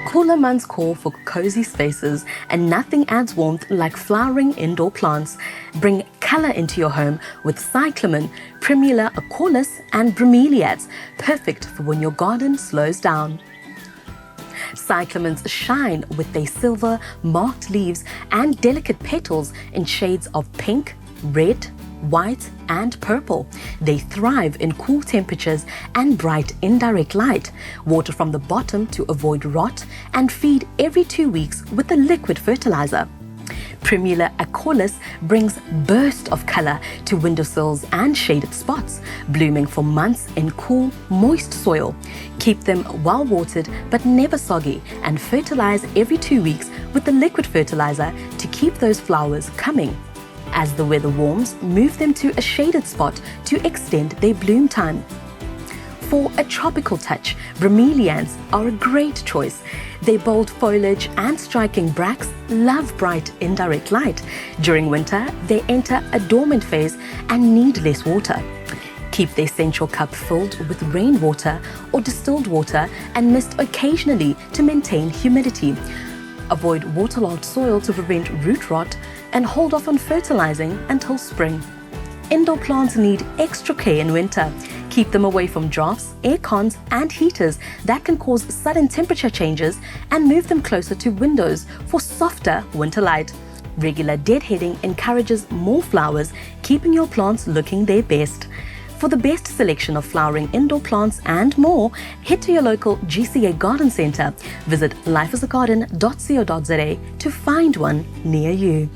Cooler months call for cozy spaces, and nothing adds warmth like flowering indoor plants. Bring color into your home with cyclamen, Primula acaulis, and bromeliads, perfect for when your garden slows down. Cyclamens shine with their silver, marked leaves and delicate petals in shades of pink, red, white and purple. They thrive in cool temperatures and bright indirect light. Water from the bottom to avoid rot, and feed every 2 weeks with a liquid fertilizer. Primula acaulis brings burst of color to windowsills and shaded spots, blooming for months in cool, moist soil. Keep them well watered but never soggy, and fertilize every 2 weeks with the liquid fertilizer to keep those flowers coming. As the weather warms, move them to a shaded spot to extend their bloom time. For a tropical touch, bromeliads are a great choice. Their bold foliage and striking bracts love bright indirect light. During winter, they enter a dormant phase and need less water. Keep their central cup filled with rainwater or distilled water and mist occasionally to maintain humidity. Avoid waterlogged soil to prevent root rot, and hold off on fertilizing until spring. Indoor plants need extra care in winter. Keep them away from drafts, air cons and heaters that can cause sudden temperature changes, and move them closer to windows for softer winter light. Regular deadheading encourages more flowers, keeping your plants looking their best. For the best selection of flowering indoor plants and more, head to your local GCA garden centre. Visit LifeisaGardenSA to find one near you.